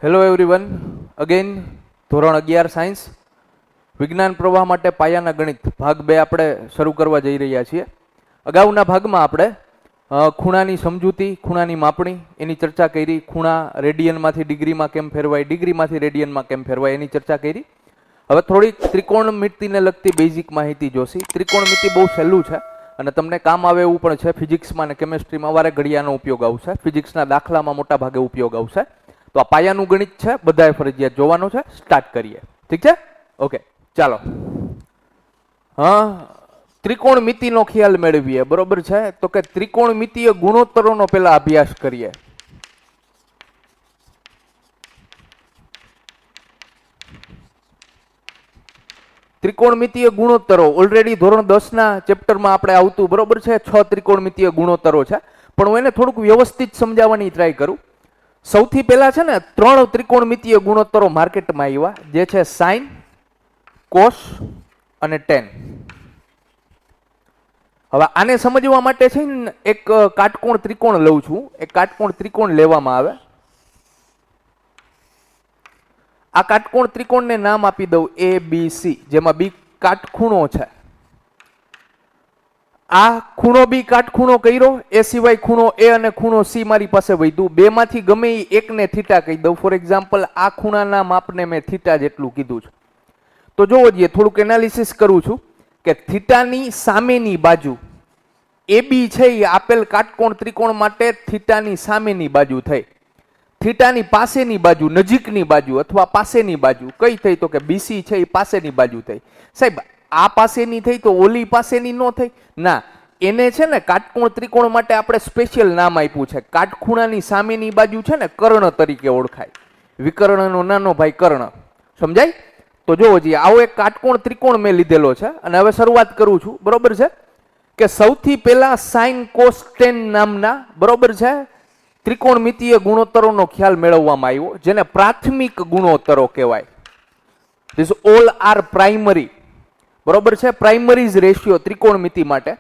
Hello everyone, again ધોરણ 11 science વિજ્ઞાન પ્રવાહ માટે પાયાના ગણિત ભાગ 2 આપણે શરૂ કરવા જઈ રહ્યા છીએ. અગાઉના ભાગમાં આપણે ખૂણાની સમજૂતી, ખૂણાની માપણી એની ચર્ચા કરી. ખૂણા રેડિયનમાંથી ડિગ્રીમાં કેમ ફેરવાય, ડિગ્રીમાંથી રેડિયનમાં કેમ ફેરવાય એની ચર્ચા કરી. હવે થોડી ત્રિકોણમિતિને લગતી બેઝિક માહિતી જોશી. ત્રિકોણમિતિ બહુ સહેલું છે અને તમને કામ આવે એવું પણ છે. ફિઝિક્સમાં અને કેમેસ્ટ્રીમાં વારે ઘડિયાનો ઉપયોગ આવશે. ફિઝિક્સના દાખલામાં મોટા ભાગે ઉપયોગ આવશે. તો આ પાયાનું ગણિત છે, બધાએ ફરજિયાત જોવાનું છે. સ્ટાર્ટ કરીએ, ઠીક છે? ઓકે, ચાલો. હા, ત્રિકોણમિતિનો ખ્યાલ મેળવીએ, બરોબર છે? તો કે ત્રિકોણમિતિય ગુણોત્તરોનો પહેલા અભ્યાસ કરીએ. ત્રિકોણમિતિય ગુણોત્તરો ઓલરેડી ધોરણ 10 ના ચેપ્ટરમાં આપણે આવતું, બરોબર છે? 6 ત્રિકોણમિતિય ગુણોત્તરો છે, પણ હું એને થોડુંક વ્યવસ્થિત સમજાવવાની ટ્રાય કરું. સૌથી પહેલા છે ને 3 ત્રિકોણમિતિય ગુણોત્તરો માર્કેટમાં આવ્યા, જે છે સાઇન, કોસ અને ટેન. હવે આને સમજવા માટે છે ને એક કાટકોણ ત્રિકોણ લઉં છું. એક કાટકોણ ત્રિકોણ લેવામાં આવે. આ કાટકોણ ત્રિકોણને નામ આપી દઉં એ બી સી, જેમાં બી કાટખૂણો છે. આ ખૂણો બી કાટખૂણો કર્યો, એ સિવાય ખૂણો એ અને ખૂણો સી મારી પાસે વધ્યું. બેમાંથી ગમે એકને થીટા કહી દઉં. ફોર એક્ઝામ્પલ આ ખૂણાના માપને મેં થીટા જેટલું કીધું છે. તો જોવો જોઈએ, થોડુંક એનાલિસિસ કરું છું કે થીટાની સામેની બાજુ એ બી છે એ આપેલ કાટકોણ ત્રિકોણ માટે થીટાની સામેની બાજુ થઈ. થીટાની પાસેની બાજુ, નજીકની બાજુ અથવા પાસેની બાજુ કઈ થઈ? તો કે બીસી છે એ પાસેની બાજુ થઈ. સાહેબ, આ પાસેની થઈ તો ઓલી પાસેની ન થઈ? ના, એને છે ને કાટકોણ ત્રિકોણ માટે આપણે સ્પેશિયલ નામ આપ્યું છે. કાટખૂણાની સામેની બાજુ છે ને કર્ણ તરીકે ઓળખાય. વિકર્ણનો નાનો ભાઈ કર્ણ, સમજાય? તો જોવો જોઈએ, આવો એક કાટકોણ ત્રિકોણ મેં લીધેલો છે અને હવે શરૂઆત કરું છું, બરોબર છે? કે સૌથી પહેલા સાઇન, કોસ, ટેન નામના, બરોબર છે, ત્રિકોણમિતિય ગુણોત્તરોનો ખ્યાલ મેળવવામાં આવ્યો, જેને પ્રાથમિક ગુણોત્તરો કહેવાય. ધીસ ઓલ આર પ્રાઇમરી, બરોબર છે? પ્રાઇમરી રેશિયો ત્રિકોણમિતિ માટે.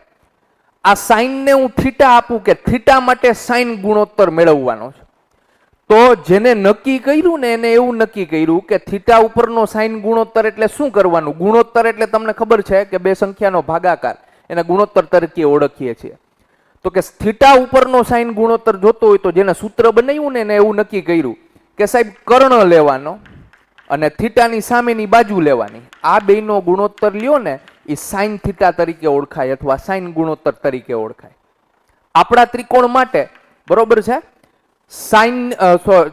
આ સાઇનને હું થીટા આપું કે થીટા માટે સાઇન ગુણોત્તર મેળવવાનો છે. તો જેને નક્કી કર્યું ને એને એવું નક્કી કર્યું કે થીટા ઉપરનો સાઇન ગુણોત્તર એટલે શું કરવાનું? ગુણોત્તર એટલે તમને ખબર છે કે બે સંખ્યાનો ભાગાકાર, એને ગુણોત્તર તરીકે ઓળખીએ છીએ. તો કે થીટા ઉપરનો સાઇન ગુણોત્તર જોતો હોય તો જેને સૂત્ર બનાવ્યું ને એને એવું નક્કી કર્યું કે સાહેબ કર્ણ લેવાનો અને થીટાની સામેની બાજુ લેવાની. આ બેનો ગુણોત્તર લ્યો ને એ સાઇન થીટા તરીકે ઓળખાય અથવા સાઇન ગુણોત્તર તરીકે ઓળખાય. આપણા ત્રિકોણ માટે, બરોબર છે, સાઇન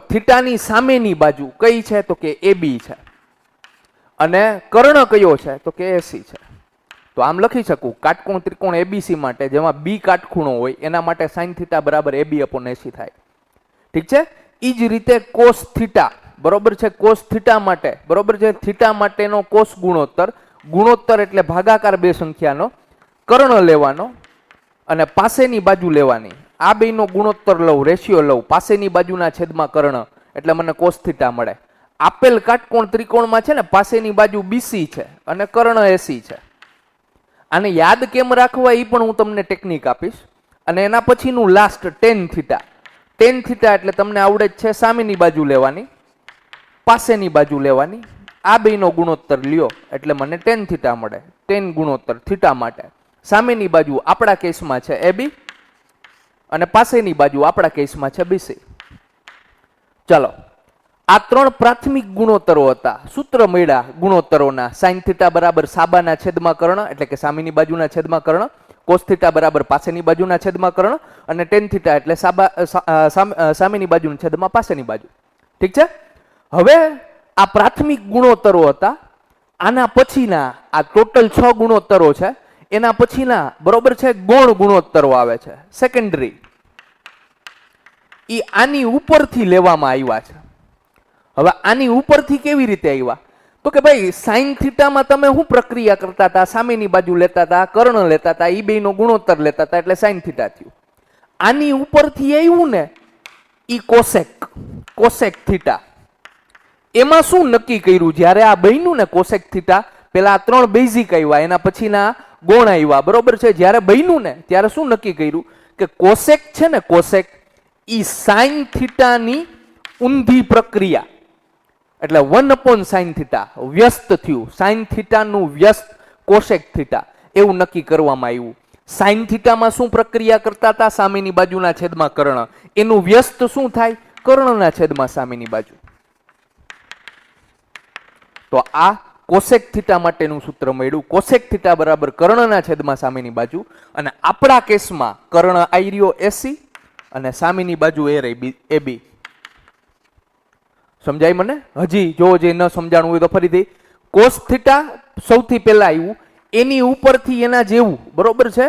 થીટાની સામેની બાજુ કઈ છે? તો કે એ બી છે. અને કર્ણ કયો છે? તો કે એસી છે. તો આમ લખી શકું, કાટકોણ ત્રિકોણ એબીસી માટે, જેમાં બી કાટખૂણો હોય, એના માટે સાઇન થીટા બરાબર એબી અપોન એસી થાય. ઠીક છે? એ જ રીતે કોસ થીટા, બરોબર છે, કોસ થીટા માટે, બરોબર છે, થીટા માટેનો કોસ ગુણોત્તર, ગુણોત્તર એટલે ભાગાકાર બે સંખ્યાનો, કર્ણ લેવાનો અને પાસેની બાજુ લેવાની. આ બેનો ગુણોત્તર લઉં, રેશિયો લઉં, પાસેની બાજુના છેદમાં કર્ણ, એટલે મને કોસ થીટા મળે. આપેલ કાટકોણ ત્રિકોણમાં છે ને પાસેની બાજુ બીસી છે અને કર્ણ એસી છે. આને યાદ કેમ રાખવા એ પણ હું તમને ટેકનિક આપીશ. અને એના પછીનું last ten theta. Ten theta એટલે તમને આવડે જ છે, સામેની બાજુ લેવાની, પાસેની બાજુ લેવાની. આ બેનો ગુણોત્તર લ્યો એટલે મને ટેન થીટા મળે. ટેન ગુણોત્તર થીટા માટે સામેની બાજુ આપણા કેસમાં છે એબી અને પાસેની બાજુ આપણા કેસમાં છે બીસી. ચાલો, આ 3 પ્રાથમિક ગુણોત્તરો હતા. સૂત્ર મળ્યા ગુણોત્તરોના. સાઇન થીટા બરાબર સાબાના છેદમાં કર્ણ, એટલે કે સામેની બાજુના છેદમાં કર્ણ. કોસ થીટા બરાબર પાસેની બાજુના છેદમાં કર્ણ. અને ટેન થીટા એટલે સામેની બાજુના છેદમાં પાસેની બાજુ. ઠીક છે? હવે આ પ્રાથમિક ગુણોત્તરો હતા. આના પછીના આ ટોટલ 6 ગુણોત્તરો છે. એના પછીના, બરોબર છે, ગૌણ ગુણોત્તરો આવે છે, સેકન્ડરી. એ આની ઉપરથી લેવામાં આવ્યા છે. હવે આની ઉપરથી કેવી રીતે આવ્યા? તો કે ભાઈ સાઇન થીટામાં તમે શું પ્રક્રિયા કરતા હતા? સામેની બાજુ લેતા હતા, કર્ણ લેતા હતા, એ બેનો ગુણોત્તર લેતા હતા, એટલે સાઇન થીટા થયું. આની ઉપરથી આવ્યું ને ઈ કોસેક, કોસેક થીટા. એમાં શું નક્કી કર્યું? જ્યારે આ બન્યું ને કોસેક થીટા, પેલા 3 બેઝિક આવ્યા, એના પછીના ગૌણ આવ્યા, બરોબર છે. જ્યારે બન્યું ને ત્યારે શું નક્કી કર્યું કે કોસેક છે ને, કોસેક ઈ સાઇન થીટાની ઊંધી પ્રક્રિયા, એટલે 1/sin થીટા વ્યસ્ત થયું, સાઇન થીટાનું વ્યસ્ત કોસેક થીટા એવું નક્કી કરવામાં આવ્યું. સાઇન થીટામાં શું પ્રક્રિયા કરતા હતા? સામેની બાજુના છેદમાં કર્ણ, એનું વ્યસ્ત શું થાય? કર્ણના છેદમાં સામેની બાજુ. તો આ કોસેક થીટા માટેનું સૂત્ર મળ્યું. કોસેક થીટા બરાબર કર્ણના છેદમાં સામેની બાજુ, અને આપણા કેસમાં કર્ણ આઈ રહ્યો એસી અને સામેની બાજુ એ રહી એબી. સમજાય મને? હજી જો જે ન સમજાણું હોય તો ફરીથી. કોસ થીટા સૌથી પહેલા આવ્યું, એની ઉપરથી એના જેવું બરોબર છે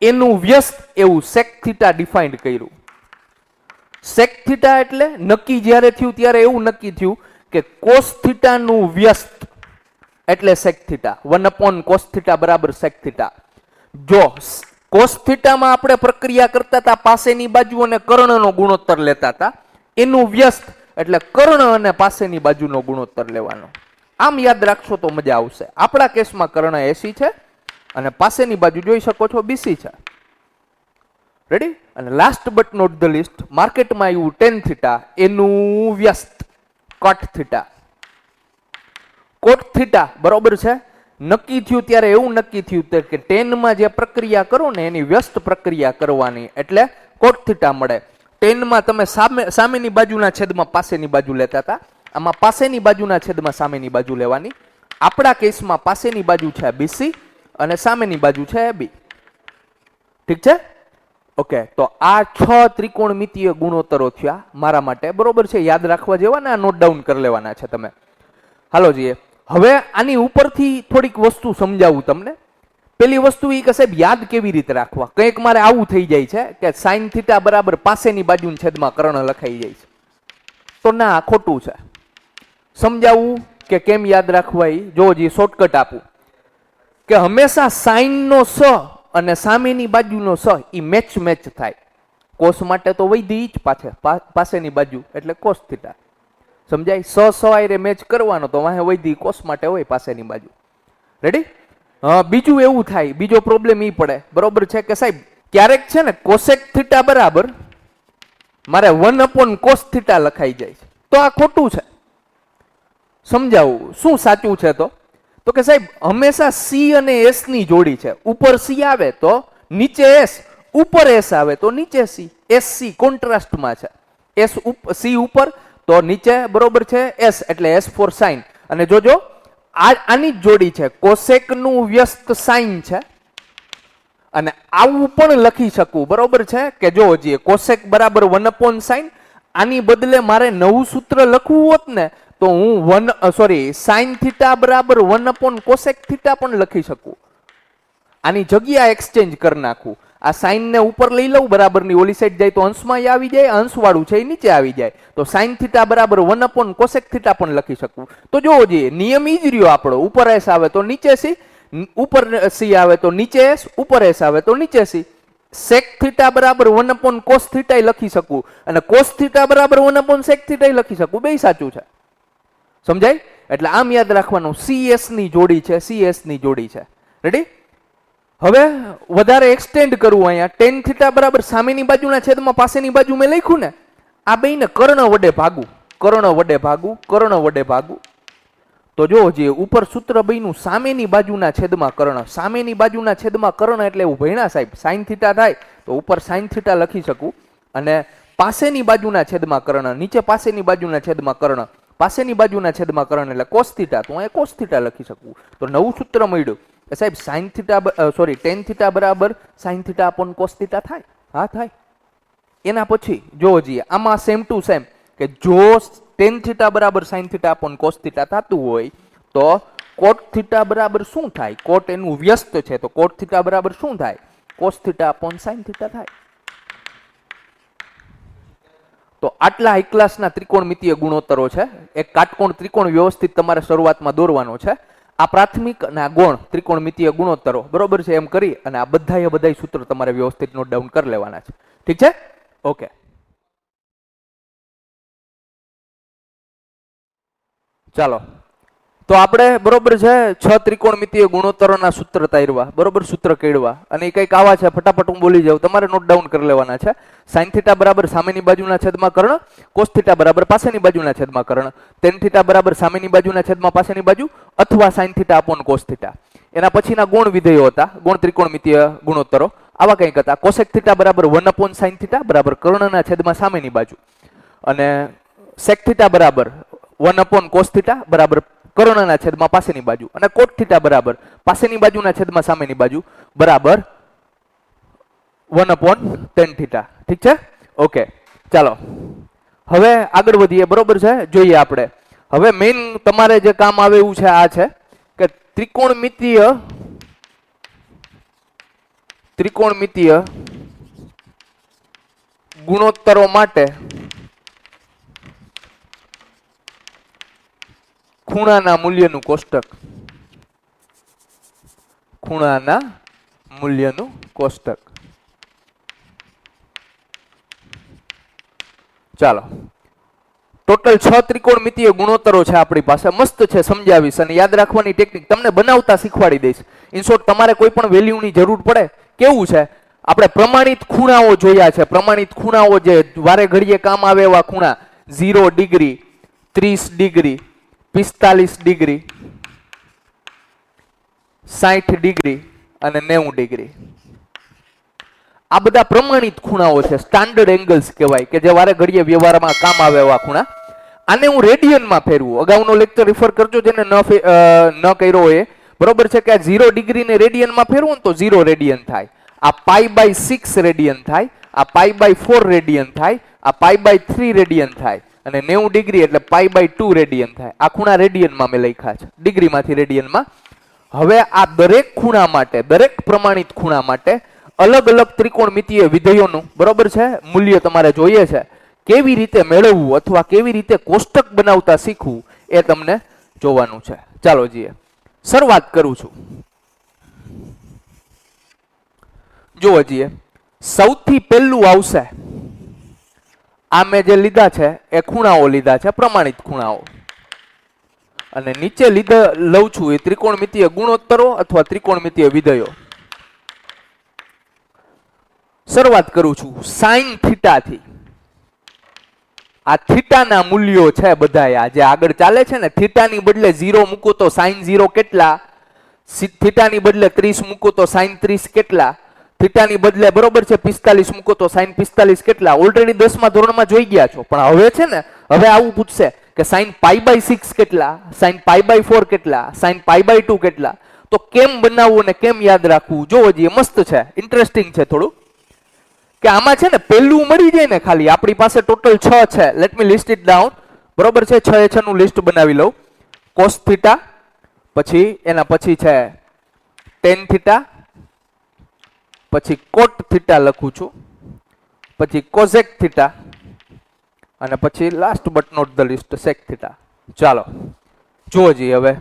એનું વ્યસ્ત એવું સેક થીટા ડિફાઇન્ડ કર્યું. સેક થીટા એટલે નક્કી જ્યારે થયું ત્યારે એવું નક્કી થયું કે કોસ થીટાનું વ્યસ્ત એટલે સેક થીટા, 1/cos થીટા બરાબર સેક થીટા. જો કોસ થીટામાં આપણે પ્રક્રિયા કરતા હતા પાસેની બાજુ અને કર્ણનો ગુણોત્તર લેતા હતા, એનું વ્યસ્ત એટલે કર્ણ અને પાસેની બાજુનો ગુણોત્તર લેવાનો. આમ યાદ રાખશો તો મજા આવશે. આપણા કેસમાં કર્ણ 80 છે અને પાસેની બાજુ જોઈ શકો છો BC છે. રેડી? અને last but not the list, માર્કેટમાં આવ્યું tan થીટા, એનું વ્યસ્ત cot થીટા. કોટ થીટા બરોબર છે, નક્કી થયું ત્યારે એવું નક્કી થયું કે ટેનમાં જે પ્રક્રિયા કરો ને એની વ્યસ્ત પ્રક્રિયા કરવાની એટલે કોટ થીટા મળે. ટેનમાં તમે સામેની બાજુના છેદમાં પાસેની બાજુ લેતા હતા, આમાં પાસેની બાજુના છેદમાં સામેની બાજુ લેવાની. આપણા કેસમાં પાસેની બાજુ છે BC અને સામેની બાજુ છે AB. ઠીક છે? ઓકે, તો આ 6 ત્રિકોણમિતીય ગુણોત્તરો થયા મારા માટે, બરોબર છે? યાદ રાખવા જેવા ને, આ નોટ ડાઉન કરી લેવાના છે તમે. હાલો જોઈએ, હવે આની ઉપરથી થોડીક વસ્તુ સમજાવું તમને. પેલી વસ્તુ એ કે સાહેબ યાદ કેવી રીતે રાખવા? કંઈક મારે આવું થઈ જાય છે કે સાઇન થીટા બરાબર પાસેની બાજુના છેદમાં કર્ણ લખાઈ જાય છે. તો ના, ખોટું છે. સમજાવું કે કેમ યાદ રાખવા? જો જે શોર્ટકટ આપું કે હંમેશા સાઇનનો સ અને સામેની બાજુનો સ એ મેચ થાય. કોસ માટે તો વૈધી જ પાસેની બાજુ એટલે કોસ થીટા. સમજાય? સ આયરે મેચ કરવાનો તો વાહે વૈધી કોસ માટે હોય પાસેની બાજુ. રેડી? બીજું એવું થાય, બીજો પ્રોબ્લેમ ઈ પડે બરોબર છે કે સાહેબ ક્યારેક છે ને કોસેક થીટા બરાબર મારે 1/cos થીટા લખાઈ જાય છે, તો આ ખોટું છે. સમજાવું શું સાચું છે? તો કે સાહેબ હંમેશા C અને S ની જોડી છે. ઉપર C આવે તો નીચે S, ઉપર S આવે તો નીચે C. SC કોન્ટ્રાસ્ટમાં છે. C ઉપર તો નીચે બરોબર છે S, એટલે S ફોર સાઇન. અને જોજો આની જ જોડી છે, કોસેક નું વ્યસ્ત સાઇન છે. અને આવું પણ લખી શકું બરોબર છે કે જો હજી કોસેક બરાબર 1/sin, આની બદલે મારે નવું સૂત્ર લખવું હોત ને તો હું સાઇન થીટા બરાબર 1/cosec થીટા પણ લખી શકું. આની જગ્યા એક્સચેન્જ કરી નાખું. આ સાઇન ને ઉપર લઈ લઉં, બરાબરની ઓલી સાઈડ જાય તો અંશમાં આવી જાય, અંશ વાળું છે એ નીચે આવી જાય. તો સાઇન થીટા બરાબર 1/cosec થીટા પણ લખી શકું. તો જોવો જોઈએ નિયમ ઈ જ રહ્યો આપણો, ઉપર S આવે તો નીચે C, ઉપર C આવે તો નીચે S, ઉપર S આવે તો નીચે C. sec થીટા બરાબર 1/cos થીટા લખી શકું અને cos થીટા બરાબર 1/sec થીટા લખી શકું. બેય સાચું છે. સમજાય? એટલે આમ યાદ રાખવાનું, CS ની જોડી છે, CS ની જોડી છે. રેડી? હવે વધારે એક્સટેન્ડ કરવું, અહીંયા tan થીટા બરાબર સામેની બાજુના છેદમાં પાસેની બાજુ મેં લખ્યું ને, આ બેયને કર્ણ વડે ભાગું, કર્ણ વડે ભાગું, કર્ણ વડે ભાગું. તો જો જે ઉપર સૂત્ર બન્યું સામેની બાજુના છેદમાં કર્ણ, સામેની બાજુના છેદમાં કર્ણ એટલે એવું ભણ્યા સાહેબ, સાઇન થીટા થાય તો ઉપર સાઇન થીટા લખી શકું અને પાસેની બાજુના છેદમાં કર્ણ, નીચે પાસેની બાજુના છેદમાં કર્ણ, પાસેની બાજુના છેદમાં કર્ણ એટલે કોસ થીટા, તો અહીંયા કોસ થીટા લખી શકું. તો નવું સૂત્ર મળ્યું કે સાહેબ સાઇન થીટા tan થીટા બરાબર sine theta upon cos theta થાય. હા થાય. એના પછી જો જઈએ આમાં સેમ ટુ સેમ કે જો tan થીટા બરાબર sine theta upon cos theta થતું હોય તો કોટ થીટા બરાબર શું થાય? કોટ એનું વ્યસ્ત છે તો કોટ થીટા બરાબર શું થાય? Cos theta upon sine theta થાય. તો આટલા હાઈ ક્લાસના ત્રિકોણમિતીય ગુણોત્તરો છે. એક કાટકોણ ત્રિકોણ વ્યવસ્થિત તમારે શરૂઆતમાં દોરવાનો છે. આ પ્રાથમિક અને આ ગૌણ ત્રિકોણમિતીય ગુણોત્તરો બરોબર છે એમ કરી અને આ બધાય સૂત્રો તમારે વ્યવસ્થિત નોટ ડાઉન કરી લેવાના છે. ઠીક છે? ઓકે. ચાલો તો આપણે બરોબર છે 6 ત્રિકોણમિતીય ગુણોત્તરોના સૂત્ર તાર્યા, બરોબર, સૂત્ર કેળવા, અને એ કંઈક આવા છે, ફટાફટ હું બોલી જાઉં, તમારે નોટ ડાઉન કરી લેવાના છે. sin θ બરાબર સામેની બાજુના છેદમાં કર્ણ, cos θ બરાબર પાસેની બાજુના છેદમાં કર્ણ, tan θ બરાબર સામેની બાજુના છેદમાં પાસેની બાજુ, અથવા sin θ upon cos θ. એના પછીના ગુણ વિધેયો હતા, ગુણ ત્રિકોણમિતીય ગુણોત્તરો આવા કંઈક હતા. cosec θ બરાબર 1 upon sin θ બરાબર કર્ણના છેદમાં સામેની બાજુ, અને sec θ બરાબર 1 upon cos θ બરાબર કર્ણના છેદમાં પાસેની બાજુ, અને cot θ બરાબર પાસેની બાજુના છેદમાં સામેની બાજુ બરાબર 1 upon tan θ. ઠીક છે? ઓકે, ચાલો હવે આગળ વધીએ, બરોબર છે. જોઈએ આપણે હવે મેઇન તમારે જે કામ આવે એવું છે આ છે કે ત્રિકોણમિતીય ગુણોત્તરો માટે ખૂણાના મૂલ્યનું કોષ્ટક, ખૂણાના મૂલ્યનું કોષ્ટક. ચાલો, ટોટલ 6 ત્રિકોણમિતીય ગુણોત્તરો છે આપણી પાસે, મસ્ત છે, સમજાવીશ અને યાદ રાખવાની ટેકનિક તમને બનાવતા શીખવાડી દઈશ. ઇન શોર્ટ તમારે કોઈ પણ વેલ્યુની જરૂર પડે, કેવું છે, આપણે પ્રમાણિત ખૂણાઓ જોયા છે. પ્રમાણિત ખૂણાઓ જે વારે ઘડીએ કામ આવે એવા ખૂણા 0 ડિગ્રી, 30 ડિગ્રી, 45 ડિગ્રી, 60 ડિગ્રી અને 90 ડિગ્રી. આ બધા પ્રમાણિત ખૂણાઓ છે, સ્ટાન્ડર્ડ એંગલ્સ કહેવાય, કે જે વારે ઘડીએ વ્યવહારમાં કામ આવે એવા ખૂણા. આને હું રેડિયનમાં ફેરવું, અગાઉનો લેક્ચર રિફર કરજો જેને ન કર્યો હોય, બરોબર છે, કે આ 0 ડિગ્રીને રેડિયનમાં ફેરવું ને તો 0 રેડિયન થાય, આ π/6 રેડિયન થાય, આ π/4 રેડિયન થાય, આ π/3 રેડિયન થાય, અને 90 ડિગ્રી એટલે π/2 રેડિયન થાય. આ ખૂણા રેડિયનમાં મેં લખ્યા છે, ડિગ્રીમાંથી રેડિયનમાં. હવે આ દરેક ખૂણા માટે, દરેક પ્રમાણિત ખૂણા માટે અલગ અલગ ત્રિકોણમિતીય વિધેયોનું, બરોબર છે, મૂલ્ય તમારે જોઈએ છે. કેવી રીતે મેળવવું અથવા કેવી રીતે કોષ્ટક બનાવતા શીખવું એ તમને જોવાનું છે. ચાલો જઈએ, શરૂઆત કરું છું. જોવો જઈએ, સૌથી પહેલું આવશે, આ મેં જે લીધા છે એ ખૂણાઓ લીધા છે, પ્રમાણિત ખૂણાઓ, અને નીચે લઉં છું એ ત્રિકોણમિતીય ગુણોત્તરો અથવા ત્રિકોણમિતીય વિધેયો. શરૂઆત કરું છું sin θ થી. આ થીટાના મૂલ્યો છે બધા, આ જે આગળ ચાલે છે ને, થીટાની બદલે 0 મૂકો તો sin 0 કેટલા, થીટાની બદલે 30 મૂકો તો sin 30 કેટલા, થીટાની બદલે બરોબર છે 45 મૂકો તો sin 45 કેટલા. ઓલરેડી 10મા ધોરણમાં જોઈ ગયા છો, પણ હવે છે ને, હવે આવું પૂછશે કે sin π/6 કેટલા, sin π/4 કેટલા, sin π/2 કેટલા. તો કેમ બનાવવું ને કેમ યાદ રાખવું, જોવો જઈએ, મસ્ત છે, ઇન્ટરેસ્ટિંગ છે થોડું. કે આમાં છે ને પહેલું મળી જાય ને, ખાલી આપણી પાસે ટોટલ 6 છે. Let me list it down, બરોબર છે, 6 નું લિસ્ટ બનાવી લઉં. cos θ, પછી એના પછી છે tan θ, પછી cot θ લખું છું, પછી cosec θ, અને પછી last but not the list sec θ. ચાલો જોવો જઈએ, હવે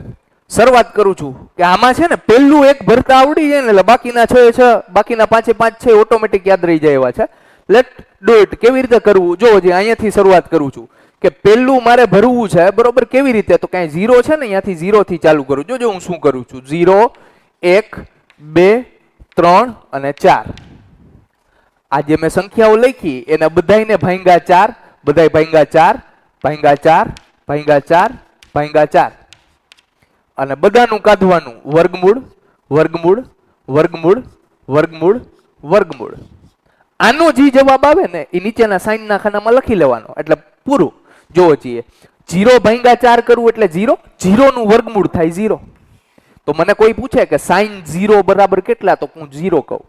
શરૂઆત કરું છું કે આમાં છે ને પહેલું એક ભરતા આવડી જાય ને એટલે બાકીના 6 બાકીના 5 છે ઓટોમેટિક યાદ રહી જાય એવા છે. Let do it. કેવી રીતે કરવું જોવો જઈએ, અહીંયાથી શરૂઆત કરું છું કે પહેલું મારે ભરવું છે, બરોબર. કેવી રીતે, તો કઈ 0 છે ને, અહીંયાથી 0 થી ચાલુ કરું. જોજો હું શું કરું છું, 0 1 2 3 અને 4. આ જે મેં સંખ્યાઓ લખી એને બધાઈને ભાંગ્યા 4, બધાય ભાંગ્યા 4, ભાંગ્યા 4, ભાંગ્યા 4, ભાંગ્યા 4, અને બધાનું કાઢવાનું વર્ગમૂળ, વર્ગમૂળ, વર્ગમૂળ, વર્ગમૂળ, વર્ગમૂળ. આનો જે જવાબ આવે ને એ નીચેના સાઈનના ખાનામાં લખી લેવાનો, એટલે પૂરું. જોવો છીએ, 0 ભાંગ્યા 4 કરવું એટલે 0, 0 નું વર્ગમૂળ થાય 0. તો મને કોઈ પૂછે કે sin 0 બરાબર કેટલા, તો હું 0 કહું.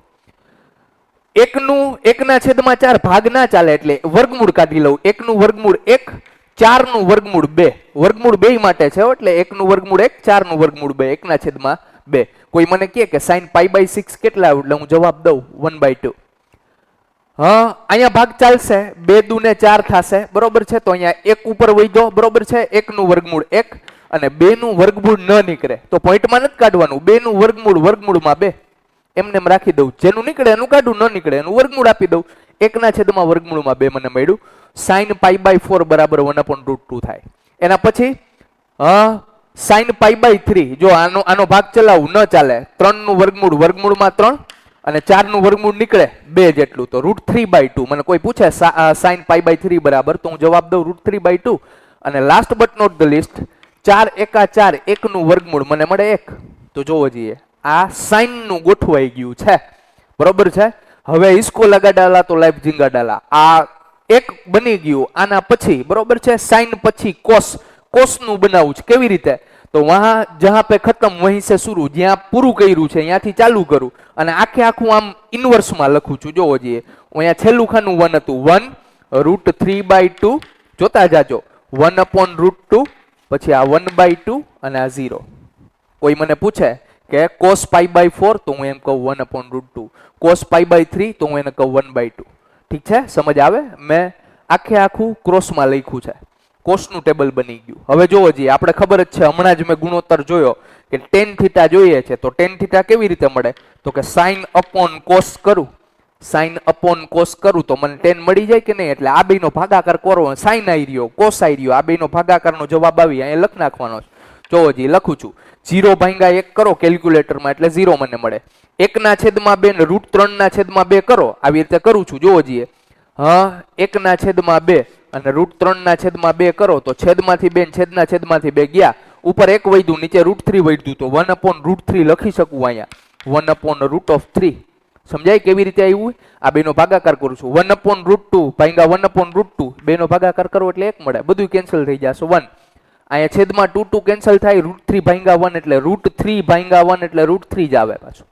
1/4 ભાગ ના ચાલે એટલે વર્ગમૂળ કાઢી લઉં. 1 નું વર્ગમૂળ 1, 4 નું વર્ગમૂળ 2. વર્ગમૂળ 2 માટે છે, એટલે 1 નું વર્ગમૂળ 1, 4 નું વર્ગમૂળ 2, 1/2. કોઈ મને કહે કે sin π/6 કેટલા, એટલે હું જવાબ દઉં 1/2. હા, અહીંયા ભાગ ચાલશે, 2 દુ ને 4 થશે, બરોબર છે. તો અહીંયા 1 ઉપર વધ્યો, બરોબર છે, 1 નું વર્ગમૂળ 1 અને 2 નું વર્ગમૂળ ન નીકળે તો પોઈન્ટમાં નથી કાઢવાનું. 2 નું વર્ગમૂળ વર્ગમૂળમાં 2 એમને એમ રાખી દઉં. જેનું નીકળે એનું કાઢું, ન નીકળે એનું વર્ગમૂળ આપી દઉં. 1/2 વર્ગમૂળમાં 2 મને મળ્યું. sin π/4 બરાબર 1/√2 થાય. એના પછી સાઈન પાઈ બાય 3, જો આનો ભાગ ચલાવું ન ચાલે, 3 નું વર્ગમૂળ, વર્ગમૂળમાં 3 અને 4 નું વર્ગમૂળ નીકળે 2 જેટલું, તો √3/2. મને કોઈ પૂછે સાઈન પાઈ બાય 3 બરાબર, તો હું જવાબ દઉં √3/2. અને last but not the list, 4 એકા 4, 1 નું વર્ગમૂળ મને મળે 1. તો જોવો જોઈએ આ સાઈન નું ગોઠવાઈ ગયું છે, બરોબર છે. હવે ઇસકો લગા ડાલા તો લાઈફ ઝીંગા ડાલા, આ એક બની ગયું. આના પછી બરોબર છે સાઈન પછી કોસ નું બનાવું છે. કેવી રીતે? તો વહાં જહાં પે ખતમ વહીં સે શુरू, જ્યાં પૂરું કર્યું છે ત્યાંથી ચાલુ કરું અને આખે આખું આમ ઇન્વર્સમાં લખું છું. જોવો જોઈએ અહીંયા છેલ્લું ખાનું 1 હતું, 1 √3/2, જોતા જાજો 1/√2, પછી આ 1/2 અને આ 0. કોઈ મને પૂછે કે cos π/4, તો હું એમ કહું 1/√2, cos π/3, તો હું એને કહું 1/2. ઠીક છે, સમજ આવે? મેં આખે આખું ક્રોસમાં લખ્યું છે, કોસનું ટેબલ બની ગયું. હવે જોવો જોઈએ, આપણે ખબર જ છે, હમણાં જ મેં ગુણોત્તર જોયો કે tan θ જોઈએ છે, તો tan θ કેવી રીતે મળે? તો કે sin upon cos કરું, sin upon cos કરું તો મને tan મળી જાય કે નહીં? એટલે આ બેનો ભાગાકાર કરો, sin આવી રહ્યો, cos આવી રહ્યો, આ બેનો ભાગાકારનો જવાબ આવી અહીંયા લખ નાખવાનો છે. જોવો જી લખું છું, 0/1 કરો કેલ્ક્યુલેટરમાં એટલે 0 મને મળે. 1/2 ને √3/2 કરો, આવી રીતે કરું છું. જોવો જોઈએ, હા 1/2 અને √3/2 કરો તો છેદમાંથી 2 છેદમાંથી 2 ગયા, ઉપર 1 વધ્યું, નીચે √3 વધ્યું, તો 1/√3 લખી શકું અહીંયા 1/√3. સમજાય કેવી રીતે આવ્યું? આ બેનો ભાગાકાર કરું છું, 1/√2 ભાગ્યા 1/√2, બેનો ભાગાકાર કરો એટલે 1 મળે, બધું કેન્સલ થઈ જશે 1. અહીંયા છેદમાં 2 કેન્સલ થાય, √3/1 એટલે √3/1 એટલે √3 જ આવે પાછું.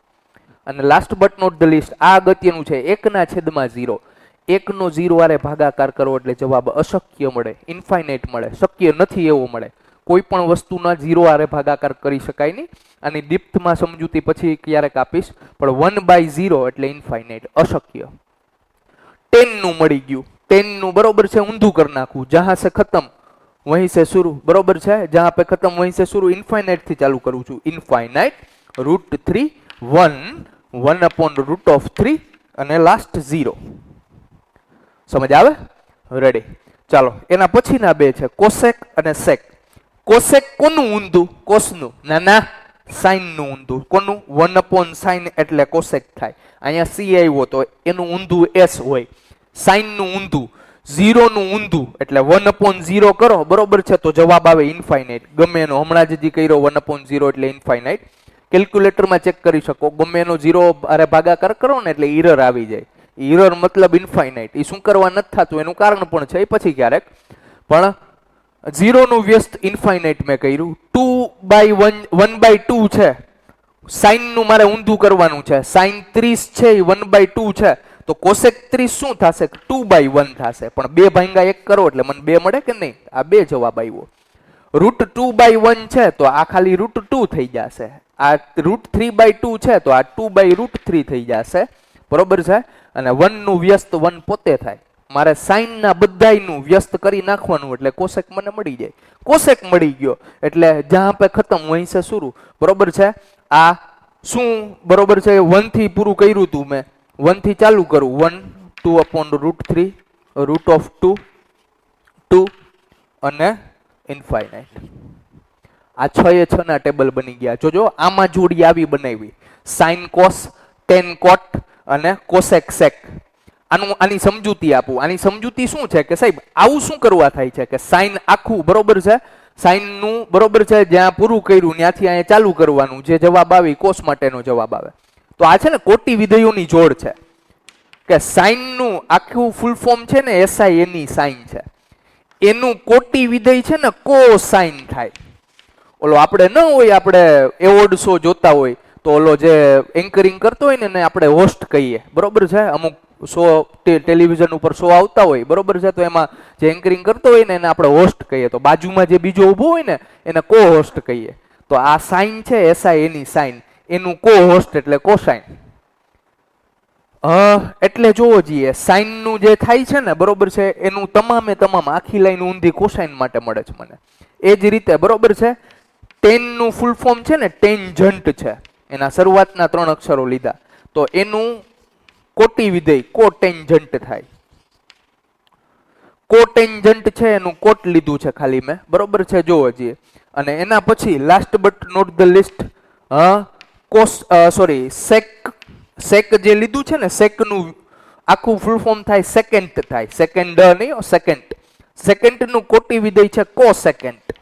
અને last but not the list, આ અગત્યનું છે, 1/0, 1 નો 0 વારે ભાગાકાર કરો એટલે જવાબ અશક્ય મળે, ઇન્ફાઇનાઇટ મળે, શક્ય નથી એવો મળે. કોઈ પણ વસ્તુના 0 વારે ભાગાકાર કરી શકાય નહીં. આની ડીપ્થમાં સમજૂતી પછી ક્યારેક આપીશ, પણ 1/0 એટલે ઇન્ફાઇનાઇટ, અશક્ય. 10 નું મળી ગયું, 10 નું બરોબર છે ઊંધું કરી નાખવું, જહાં સે ખતમ વहीं से शुरू, बरोबर है, जहां पे खत्म वहीं से शुरू, इनफाइनाइट थी चालू करूं छू, इनफाइनाइट √3 1/√3 અને લાસ્ટ 0. સમજ આવે? રેડી, ચાલો એના પછીના બે છે કોસેક અને સેક. કોસેક કોનું ઊંધું? કોસનું. ના ના, સાઇન નું ઊંધું. કોનું? 1/sin એટલે કોસેક થાય. અહીંયા c આવ્યો તો એનું ઊંધું s હોય. સાઇન નું ઊંધું, 0 નું ઊંધું એટલે 1/0 કરો, બરોબર છે, તો જવાબ આવે ઇન્ફાઇનાઇટ. ગમે એનો હમણાં જ કર્યો 1/0 એટલે ઇન્ફાઇનાઇટ. કેલ્ક્યુલેટરમાં ચેક કરી શકો, ગમે એનો 0 અરે ભાગાકાર કરો ને એટલે એરર આવી જાય. એરર મતલબ ઇન્ફાઇનાઇટ. એ શું કરવા નથી થતું એનું કારણ પણ છે, એ પછી ક્યારેક. પણ 0 નું વ્યસ્ત ઇન્ફાઇનાઇટ મેં કર્યું. 1/2 છે, સાઇન નું મારે ઊંધું કરવાનું છે, સાઇન 30 છે એ 1/2 છે, તો કોસેક 30 શું થશે? 2/1 થશે. પણ 2/1 કરો એટલે મને 2 મળે કે નહીં? આ 2 જવાબ આવ્યો. √2/1 છે તો આ ખાલી √2 થઈ જશે. આ √3/2 છે તો આ 2/√3 થઈ જશે, બરોબર છે. અને 1 નું વ્યસ્ત 1 પોતે થાય. મારે સાઇન ના બધાયનું વ્યસ્ત કરી નાખવાનું એટલે કોસેક મને મળી જાય. કોસેક મળી ગયો એટલે જહાં પે ખતમ વहीं સે શુरू, બરોબર છે. આ શું બરોબર છે? 1 થી પૂરું કર્યું હતું મેં, 1 થી ચાલુ કરું, 1 2/√3 √2 2 અને ઇન્ફાઇનાઇટ. આ 6 એ 6 ના ટેબલ બની ગયા. જોજો આમાં જોડી આવી બનાવી, સાઇન કોસ, ટેન કોટ અને કોસેક સેક. આની સમજૂતી આપું. આની સમજૂતી શું છે કે સાહેબ આવું શું કરવા થાય છે કે સાઇન આખું બરોબર છે, સાઇન નું બરોબર છે, જ્યાં પૂરું કર્યું ત્યાંથી અહીંયા ચાલુ કરવાનું, જે જવાબ આવી કોસ માટેનો જવાબ આવે. તો આ છે ને કોટી વિધેયોની જોડ છે કે સાઇન નું આખું ફૂલ ફોર્મ છે ને SIN સાઇન છે, એનું કોટી વિધેય છે ને કોસાઇન થાય. ઓલો આપણે ન હોય, આપણે એવોર્ડ શો જોતા હોય તો ઓલો જે એન્કરિંગ કરતો હોય ને એને આપણે હોસ્ટ કહીએ, બરોબર છે. અમુક શો ટેલિવિઝન ઉપર શો આવતા હોય, બરોબર છે, તો એમાં જે એન્કરિંગ કરતો હોય ને એને આપણે હોસ્ટ કહીએ, તો બાજુમાં જે બીજો ઊભો હોય ને એને કો હોસ્ટ કહીએ. તો આ સાઇન છે SIN સાઇન, એનું કો હોસ્ટ એટલે કોસાઇન. એટલે જોવો જોઈએ સાઇન નું જે થાય છે ને બરોબર છે, એનું તમામે તમામ આખી લાઈન ઊંધી કોસાઇન માટે મળે છે મને. એ જ રીતે બરોબર છે, ટેન નું ફૂલ ફોર્મ છે ને ટેન્જન્ટ છે, એના શરૂઆતના 3 અક્ષરો લીધા તો એનું કોટી વિધેય કોટેન્જન્ટ થાય. કોટેન્જન્ટ છે એનું કોટ લીધું છે ખાલી મેં, બરોબર છે. જોવો જોઈએ અને એના પછી last but not the least cos sec જે લીધું છે ને, સેકનું આખું ફૂલ ફોર્મ થાય સેકન્ડ થાય, સેકન્ડ નહીં, સેકન્ડ. સેકન્ડનું કોટી વિધેય છે કોસેકન્ટ,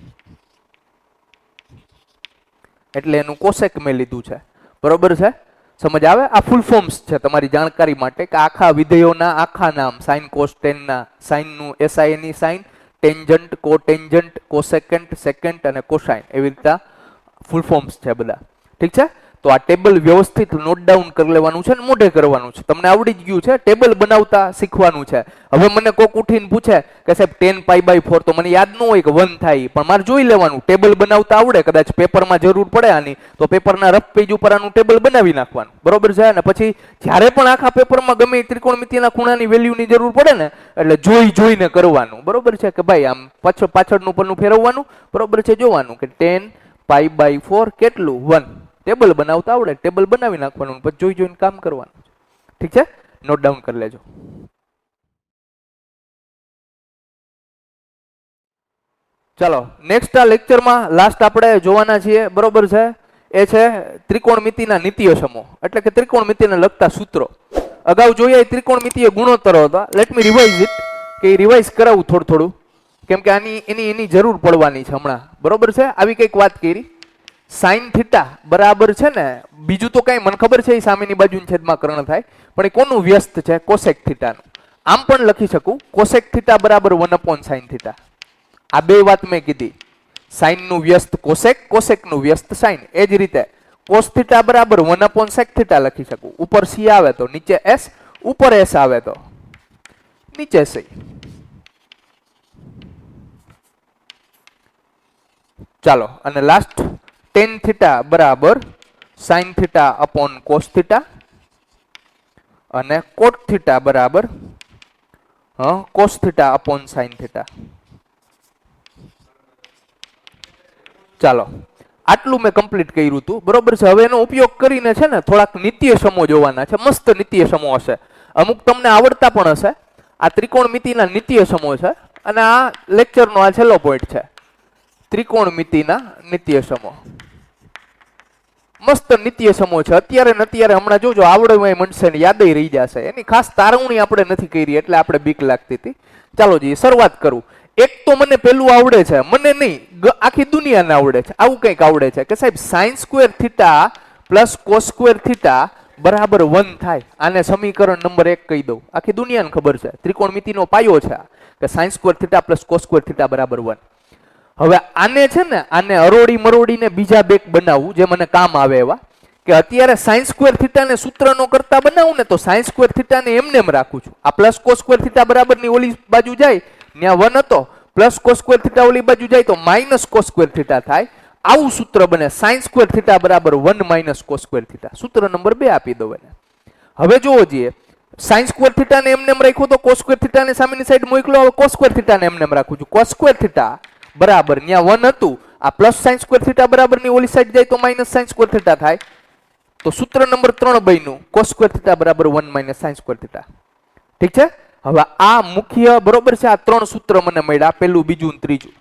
એટલે એનું કોસેક મેં લીધું છે. બરોબર છે, સમજ આવે? આ ફૂલ ફોર્મ્સ છે તમારી જાણકારી માટે કે આખા વિધેયોના આખા નામ, સાઇન કોસ ટેનના, સાઇનનું એસઆઈની sine, tangent, cotangent, cosecant, secant અને કોસાઇન, એવી રીતે ફૂલ ફોર્મ્સ છે બધા. ઠીક છે, તો આ ટેબલ વ્યવસ્થિત નોટ ડાઉન કરી લેવાનું છે ને મોઢે કરવાનું છે. તમને આવડી જ ગયું છે, ટેબલ બનાવતા શીખવાનું છે. હવે મને કોક ઉઠીને પૂછે કે સાહેબ 10π/4, તો મને યાદ ન હોય કે 1 થાય, પણ મારે જોઈ લેવાનું. ટેબલ બનાવતા આવડે, કદાચ પેપરમાં જરૂર પડે આની, તો પેપરના રફ પેજ ઉપર આનું ટેબલ બનાવી નાખવાનું. બરોબર છે, અને પછી જ્યારે પણ આખા પેપરમાં ગમે ત્રિકોણમિતિના ખૂણાની વેલ્યુની જરૂર પડે ને, એટલે જોઈને કરવાનું. બરોબર છે કે ભાઈ આમ પાછળનું પરનું ફેરવવાનું. બરોબર છે, જોવાનું કે 10π/4 કેટલું? 1. ટેબલ બનાવતા આવડે, ટેબલ બનાવી નાખવાનું, પછી જોઈને કામ કરવાનું. ઠીક છે, નોટ ડાઉન કરી લેજો. ચાલો, નેક્સ્ટ આ લેક્ચરમાં લાસ્ટ આપણે જોવાના છીએ. બરોબર છે, એ છે ત્રિકોણમિતિના નિત્ય સમૂહ, એટલે કે ત્રિકોણમિતિને લગતા સૂત્રો. અગાઉ જોઈએ ત્રિકોણમિતિય ગુણોત્તરો હતા. લેટ મી રિવાઇઝ ઇટ, કે રિવાઇઝ કરાવું થોડું, કેમ કે એની જરૂર પડવાની છે હમણાં. બરોબર છે, આવી કંઈક વાત કરી. સાઇન થીટા બરાબર છે ને, બીજું તો કઈ મને ખબર છે, એ સામેની બાજુની છેદમાં કર્ણ થાય, પણ એ કોનું વ્યસ્ત છે? કોસેક થીટાનું. આમ પણ લખી શકું, કોસેક થીટા બરાબર 1/sin થીટા. આ બે વાત મેં કીધી, સાઇનનું વ્યસ્ત કોસેક, કોસેકનું વ્યસ્ત સાઇન. એ જ રીતે કોસ થીટા બરાબર 1/sec થીટા લખી શકું. ઉપર c આવે તો નીચે s, ઉપર s આવે તો નીચે c. ચાલો, અને લાસ્ટ tan થીટા બરાબર sin theta upon cos theta, અને cot થીટા બરાબર cos theta upon sin theta. ચાલો, આટલું મેં કમ્પ્લીટ કર્યું હતું. બરોબર છે, હવે એનો ઉપયોગ કરીને છે ને થોડાક નિત્ય સમૂહ જોવાના છે. મસ્ત નિત્ય સમૂહ હશે, અમુક તમને આવડતા પણ હશે. આ ત્રિકોણમિતિના નિત્ય સમૂહ છે, અને આ લેક્ચરનો આ છેલ્લો પોઈન્ટ છે, ત્રિકોણમિતિના નિત્ય સમૂહ. મસ્ત નિત્ય સમૂહ છે. અત્યારે ને અત્યારે હમણાં જોજો આવડે મનશે ને યાદય રહી જશે. એની ખાસ તારવણી આપણે નથી કરી, એટલે આપણે બીક લાગતી હતી. ચાલો જી, શરૂઆત કરું. એક તો મને પેલું આવડે છે, મને નહીં, આખી દુનિયાને આવડે છે. આવું કંઈક આવડે છે કે સાહેબ sign square theta plus cos square theta બરાબર 1 થાય. આને સમીકરણ નંબર 1 કહી દઉં. આખી દુનિયાને ખબર છે, ત્રિકોણમિતિનો પાયો છે કે sign square theta plus cos square theta બરાબર 1. હવે આને છે ને, આને અરોડી મરોડીને બીજા બેક બનાવવું જે મને કામ આવે એવા, કે અત્યારે સાઇન સ્ક્વેર થીટાને સૂત્રનો કરતા બનાવું ને, તો સાઇન સ્ક્વેર થીટાને એમને એમ રાખું છું. આ પ્લસ કોસ સ્ક્વેર થીટા બરાબરની ઓલી બાજુ જાય, ત્યાં 1 હતો, પ્લસ કોસ સ્ક્વેર થીટા ઓલી બાજુ જાય તો માઇનસ કોસ સ્ક્વેર થીટા થાય. આવું સૂત્ર બને, સાઇન સ્ક્વેર થીટા બરાબર 1 માઇનસ કોસ સ્ક્વેર થીટા. સૂત્ર નંબર 2 આપી દો એને. હવે જોવો જોઈએ, સાઇન સ્ક્વેર થીટાને એમને એમ રાખ્યો તો કોસ સ્ક્વેર થીટાને સામેની સાઈડ મોકલો. હવે કોસ સ્ક્વેર થીટાને એમને એમ રાખું છું. કોસ સ્ક્વેર થીટા બરાબર ત્યાં 1 હતું, આ પ્લસ સાઇન સ્ક્વેર થીટા બરાબરની ઓલી સાઈડ જાય તો માઇનસ સાઇન સ્ક્વેર થીટા થાય. તો સૂત્ર નંબર 3 બન્યું, કોસ સ્ક્વેર થીટા બરાબર 1 માઇનસ સાઇન સ્ક્વેર થીટા. ઠીક છે, હવે આ મુખ્ય બરોબર છે. આ 3 સૂત્ર મને મળ્યા, પેલું, બીજું ને ત્રીજું.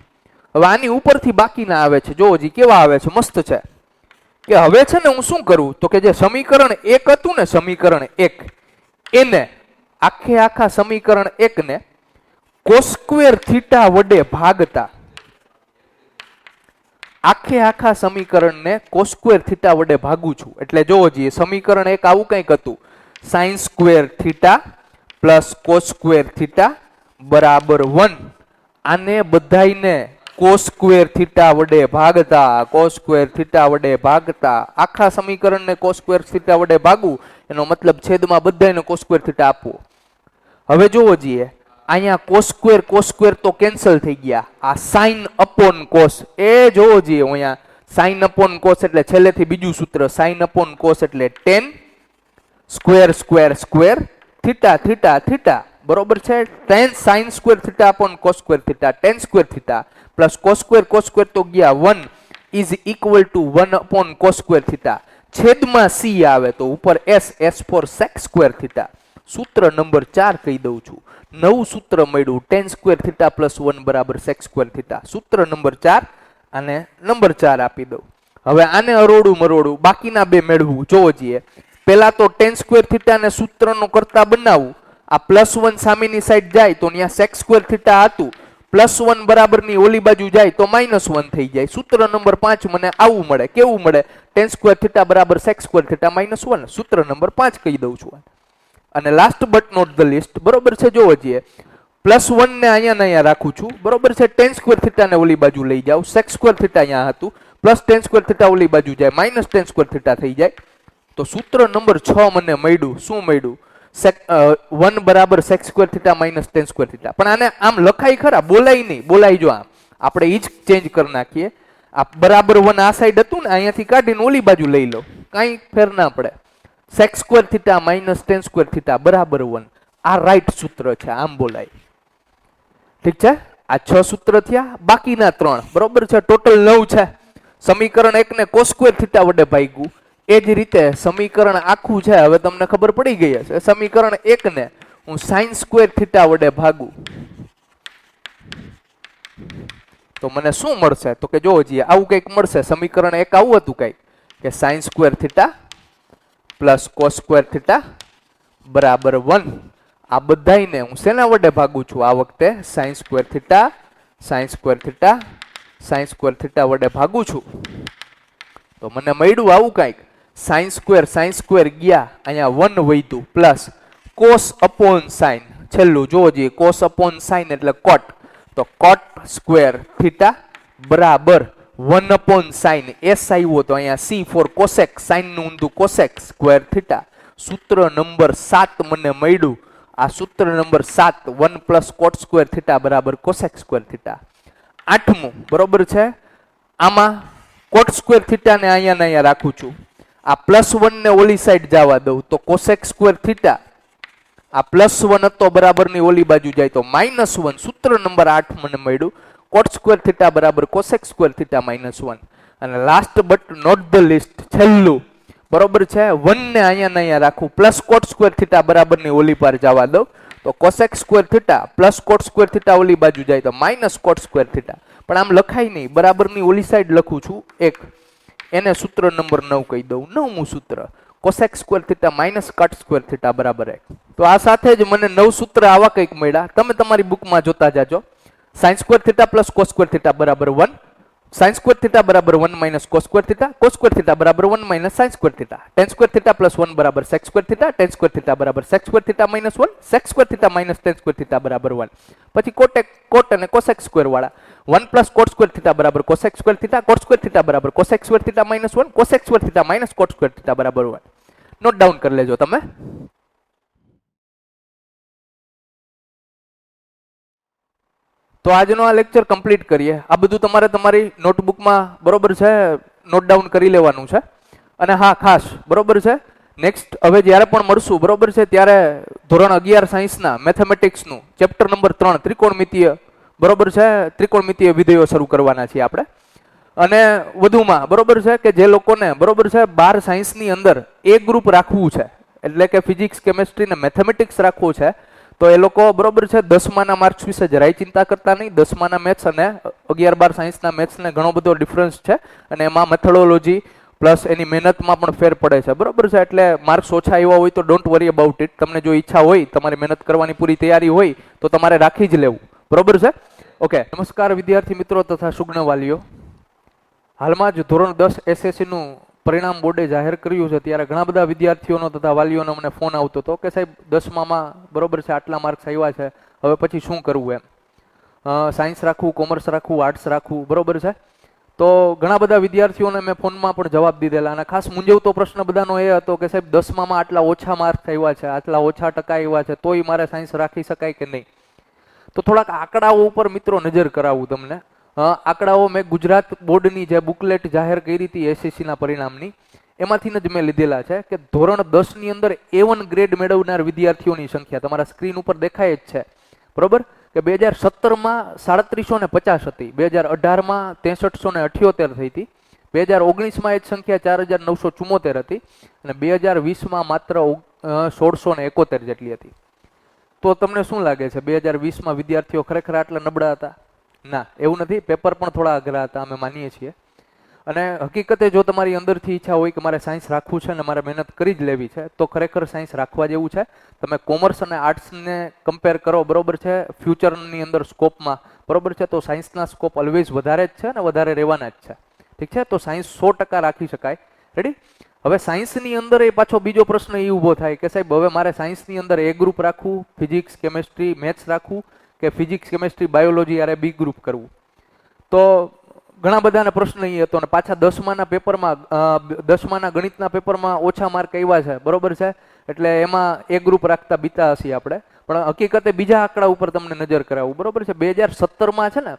હવે આની ઉપરથી બાકીના આવે છે, જોવો જી કેવા આવે છે, મસ્ત છે. કે હવે છે ને હું શું કરું, તો કે જે સમીકરણ 1 હતું ને, સમીકરણ 1, એને આખા સમીકરણ 1 ને કોસ સ્ક્વેર થીટા વડે ભાગતા, આખા સમીકરણને કોસ સ્ક્વેર થીટા વડે ભાગું છું. એટલે જોવો જોઈએ, સમીકરણ 1 આવું કંઈક હતું, sign square theta plus cos square theta બરાબર 1. આને બધાઈને કોસ સ્ક્વેર થીટા વડે ભાગતા, કોસ સ્ક્વેર થીટા વડે ભાગતા, આખા સમીકરણને કોસ સ્ક્વેર થીટા વડે ભાગવું, એનો મતલબ છેદમાં બધાને કોસ સ્ક્વેર થીટા આપવું. હવે જોવો જોઈએ, અહીંયા કોસ સ્ક્વેર તો કેન્સલ થઈ ગયા. આ સાઇન અપોન કોસ, એ જોવો જોઈએ અહીંયા, સાઇન અપોન કોસ એટલે છેલ્લેથી બીજું સૂત્ર, સાઇન અપોન કોસ એટલે tan square square square theta theta theta. બરોબર છે, tan sine square theta upon cos square theta, tan square theta plus cos square તો ગયા 1 is equal to 1 upon cos square theta. છેદમાં c આવે તો ઉપર s for sec square theta. સૂત્ર number 4 કહી દઉં છું, નવું સૂત્ર મળ્યું, ટેન સ્ક્વેર થીટા પ્લસ 1 બરાબર સેક સ્ક્વેર થીટા. સૂત્ર નંબર 4 આને નંબર 4 આપી દઉં. હવે આને અરોડું મરોડું બાકીના બે મેળવું. જોવો જોઈએ, પહેલા તો tan સ્ક્વેર થીટા ને સૂત્રનો કરતા બનાવું. આ +1 સામેની સાઈડ જાય તો ત્યાં sec સ્ક્વેર થીટા હતું, +1 બરાબરની ઓલી બાજુ જાય તો -1 થઈ જાય. સૂત્ર નંબર 5 મને આવું મળે. કેવું મળે? tan સ્ક્વેર થીટા બરાબર sec સ્ક્વેર થીટા -1. સૂત્ર નંબર 5 કહી દઉં છું. અને last but not the list, બરોબર છે. જોવો જોઈએ, +1 ને અહીંયા રાખું છું, બરોબર છે. tan સ્ક્વેર થીટા ને ઓલી બાજુ લઈ જાવ, sec સ્ક્વેર થીટા અહીંયા હતું, પ્લસ tan સ્ક્વેર થીટા ઓલી બાજુ જાય, -tan સ્ક્વેર થીટા થઈ જાય. તો સૂત્ર નંબર 6 મને મળ્યું. શું મળ્યું? 1 બરાબર sec square theta -tan square theta. પણ આને આમ લખાય ખરા, બોલાય નહીં. બોલાય જો આમ આપણે ઈ જ ચેન્જ કરી નાખીએ. આ બરાબર 1 આ સાઈડ હતું ને, અહીંયાથી કાઢીને ઓલી બાજુ લઈ લો, કાંઈ ફેર ના પડે. sec square theta -tan square theta બરાબર 1. આ રાઈટ સૂત્ર છે, આમ બોલાય. ઠીક છે. આ 6 સૂત્ર થયા, બાકીના 3, બરોબર છે. ટોટલ 9 છે. સમીકરણ 1 ને cos સ્ક્વેર થીટા વડે ભાગ્યું. એ જ રીતે સમીકરણ આખું છે, હવે તમને ખબર પડી ગઈ હશે. સમીકરણ 1 ને હું sin સ્ક્વેર થીટા વડે ભાગું તો મને શું મળશે? તો કે જોવો જોઈએ, આવું કંઈક મળશે. સમીકરણ 1 આવું હતું કંઈક કે sin square theta plus cos square theta બરાબર 1. આ બધાને હું શેના વડે ભાગું છું? આ વખતે sin square theta, sin square theta, sin square theta વડે ભાગું છું. તો મને મળ્યું આવું કંઈક, sin સ્ક્વેર ગયા, અહીંયા 1 વધ્યું, પ્લસ cos અપોન sin. છેલ્લું જોવો જોઈએ, cos અપોન sin એટલે cot. તો cot સ્ક્વેર થીટા બરાબર 1 અપોન sin. s આવ્યો તો અહીંયા c ફોર cosec, sin નું ઊંધું cosec સ્ક્વેર થીટા. સૂત્ર નંબર 7 મને મળ્યું. આ સૂત્ર number 7, 1 plus cot square theta બરાબર cosec સ્ક્વેર થીટા. 8મું, બરોબર છે. આમાં cot સ્ક્વેર થીટા ને અહીંયા રાખું છું. આ +1 ને ઓલી સાઈડ જવા દઉં તો cosec સ્ક્વેર થીટા, આ +1 હતો બરાબરની ઓલી બાજુ જાય તો -1. સૂત્ર નંબર 8 મને મળ્યું. cot સ્ક્વેર થીટા બરાબર cosec સ્ક્વેર થીટા -1. અને last but not the list, છેલ્લું, બરોબર છે. 1 ને અહીંયા રાખું, પ્લસ cot સ્ક્વેર થીટા બરાબરની ઓલી પાર જવા દઉં તો cosec square theta plus cot square theta ઓલી બાજુ જાય તો -cot સ્ક્વેર થીટા. પણ આમ લખાય નહીં, બરાબરની ઓલી સાઈડ લખું છું 1. એને સૂત્ર નંબર 9 કહી દઉં. 9મું સૂત્ર, cosec square theta -cot square theta બરાબર 1. તો આ સાથે જ મને 9 સૂત્ર આવા કંઈક મળ્યા. તમે તમારી બુકમાં જોતા જાજો. sin square theta plus cos square theta બરાબર 1, sin સ્ક્વેર થીટા બરાબર 1 cos square theta, cos square theta બરાબર 1 sin square theta, tan square theta plus 1 બરાબર sec square theta, tan square theta બરાબર sec square theta -1, sec square theta tan square theta બરાબર 1. પછી cot અને cosec square વાળા, 1 plus cot square theta બરાબર cosec square theta, cot square theta બરાબર cosec square theta -1, cosec square theta cot square theta બરાબર 1. Note down કરી લેજો તમે. તો આજનો આ લેક્ચર કમ્પ્લીટ કરીએ. આ બધું તમારે તમારી નોટબુકમાં, બરોબર છે, નોટ ડાઉન કરી લેવાનું છે. અને હા, ખાસ, બરોબર છે, નેક્સ્ટ હવે જ્યારે પણ મળશું, બરોબર છે, ત્યારે ધોરણ 11 સાયન્સના મેથેમેટિક્સનું ચેપ્ટર નંબર 3 ત્રિકોણમિતીય, બરોબર છે, ત્રિકોણમિતીય વિધેયો શરૂ કરવાના છીએ આપણે. અને વધુમાં, બરોબર છે, કે જે લોકોને, બરોબર છે, 12 સાયન્સની અંદર એ ગ્રુપ રાખવું છે, એટલે કે ફિઝિક્સ, કેમેસ્ટ્રી ને મેથેમેટિક્સ રાખવું છે, તો એ લોકો, બરોબર છે, 10માના માર્ક્સ વિશે જરાય ચિંતા કરતા નહીં. 10માના મેથ્સ અને 11-12 સાયન્સના મેથ્સને ઘણો બધો ડિફરન્સ છે, અને એમાં મેથોડોલોજી પ્લસ એની મહેનતમાં પણ ફેર પડે છે, બરોબર છે. એટલે માર્ક્સ ઓછા આવ્યા હોય તો ડોન્ટ વરી અબાઉટ ઇટ. તમને જો ઈચ્છા હોય, તમારી મહેનત કરવાની પૂરી તૈયારી હોય તો તમારે રાખી જ લેવું, બરોબર છે. ઓકે, નમસ્કાર વિદ્યાર્થી મિત્રો તથા સુગ્ન વાલીઓ. હાલમાં જ ધોરણ 10 એસએસસીનું પરિણામ બોર્ડે જાહેર કર્યું છે, ત્યારે ઘણા બધા વિદ્યાર્થીઓનો તથા વાલીઓનો મને ફોન આવતો હતો કે સાહેબ 10મામાં, બરોબર છે, આટલા માર્ક્સ આવ્યા છે, હવે પછી શું કરવું એમ, સાયન્સ રાખવું, કોમર્સ રાખવું, આર્ટ્સ રાખવું, બરોબર છે. તો ઘણા બધા વિદ્યાર્થીઓને મેં ફોનમાં પણ જવાબ દીધેલા. અને ખાસ મૂંઝવતો પ્રશ્ન બધાનો એ હતો કે સાહેબ 10મામાં આટલા ઓછા માર્ક્સ આવ્યા છે, આટલા ઓછા ટકા આવ્યા છે, તોય મારે સાયન્સ રાખી શકાય કે નહીં. તો થોડાક આંકડાઓ ઉપર મિત્રો નજર કરાવું તમને. આંકડાઓ મેં ગુજરાત બોર્ડની જે બુકલેટ જાહેર કરી હતી એસએસસીના પરિણામની, એમાંથી જ મેં લીધેલા છે કે ધોરણ 10ની અંદર A1 ગ્રેડ મેળવનાર વિદ્યાર્થીઓની સંખ્યા તમારા સ્ક્રીન ઉપર દેખાય જ છે, બરોબર, કે 2017માં 3750 હતી, 2018માં 6378 થઈ હતી, 2019માં એ જ સંખ્યા 4974 હતી, અને 2020માં માત્ર 1671 જેટલી હતી. તો તમને શું લાગે છે, 2020માં વિદ્યાર્થીઓ ખરેખર આટલા નબળા હતા? ના, એવું નથી. પેપર પણ થોડા અઘરા હતા, અમે માનીએ છીએ. અને હકીકતે જો તમારી અંદરથી ઈચ્છા હોય કે મારે સાયન્સ રાખવું છે અને મારે મહેનત કરી જ લેવી છે, તો ખરેખર સાયન્સ રાખવા જેવું છે. તમે કોમર્સ અને આર્ટ્સને કમ્પેર કરો, બરોબર છે, ફ્યુચરની અંદર સ્કોપમાં, બરોબર છે, તો સાયન્સના સ્કોપ ઓલવેઝ વધારે જ છે અને વધારે રહેવાના જ છે. ઠીક છે, તો સાયન્સ 100% રાખી શકાય. રેડી? હવે સાયન્સની અંદર એ પાછો બીજો પ્રશ્ન એ ઊભો થાય કે સાહેબ હવે મારે સાયન્સની અંદર એ ગ્રુપ રાખવું, ફિઝિક્સ કેમેસ્ટ્રી મેથ્સ રાખવું, કે ફિઝિક્સ કેમેસ્ટ્રી બાયોલોજી યારે બી ગ્રુપ કરવું. તો ઘણા બધાના પ્રશ્ન એ હતો. અને પાછા 10માના પેપરમાં 10માના ગણિતના પેપરમાં ઓછા માર્ક આવ્યા છે, બરોબર છે, એટલે એમાં એ ગ્રુપ રાખતા બીતા હશે આપણે. પણ હકીકતે બીજા આંકડા ઉપર તમને નજર કરાવું, બરોબર છે. 2017માં છે ને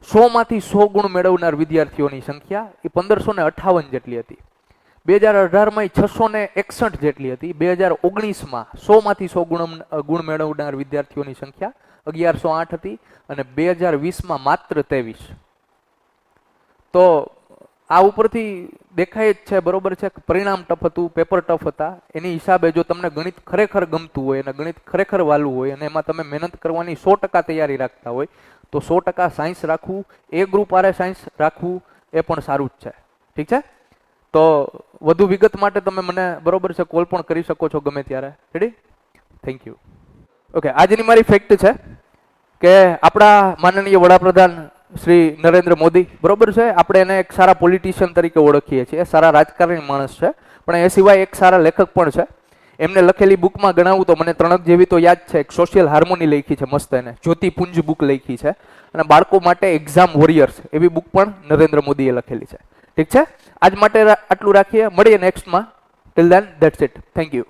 100માંથી 100 ગુણ મેળવનાર વિદ્યાર્થીઓની સંખ્યા એ 1558 જેટલી હતી. 2018માં 661 જેટલી હતી. 2019માં 100માંથી 100 ગુણ મેળવનાર વિદ્યાર્થીઓની સંખ્યા 1108 હતી. અને 2020માં માત્ર 23. તો આ ઉપરથી દેખાય જ છે, બરોબર છે, પરિણામ ટફ હતું, પેપર ટફ હતા. એની હિસાબે જો તમને ગણિત ખરેખર ગમતું હોય અને ગણિત ખરેખર વાલું હોય અને એમાં તમે મહેનત કરવાની 100% તૈયારી રાખતા હોય, તો 100% સાયન્સ રાખવું, એ ગ્રુપ આરે સાયન્સ રાખવું એ પણ સારું જ છે. ઠીક છે? તો વધુ વિગત માટે તમે મને, બરોબર છે, કોલ પણ કરી શકો છો ગમે ત્યારે. રેડી? Thank you. ઓકે, આજની મારી ફેક્ટ છે કે આપણા માનનીય વડાપ્રધાન શ્રી નરેન્દ્ર મોદી, બરોબર છે, આપણે એને એક સારા પોલિટિશિયન તરીકે ઓળખીએ છીએ, સારા રાજકારણી માણસ છે, પણ એ સિવાય એક સારા લેખક પણ છે. એમને લખેલી બુકમાં ગણાવું તો મને 3 જેવી તો યાદ છે. એક સોશિયલ હાર્મોની લખી છે મસ્ત, એને જ્યોતિપુંજ બુક લખી છે. અને બાળકો માટે એક્ઝામ વોરિયર્સ એવી બુક પણ નરેન્દ્ર મોદીએ લખેલી છે. ઠીક છે? આજ માટે આટલું રાખીએ, મળીએ નેક્સ્ટમાં. Till then that's it. Thank you.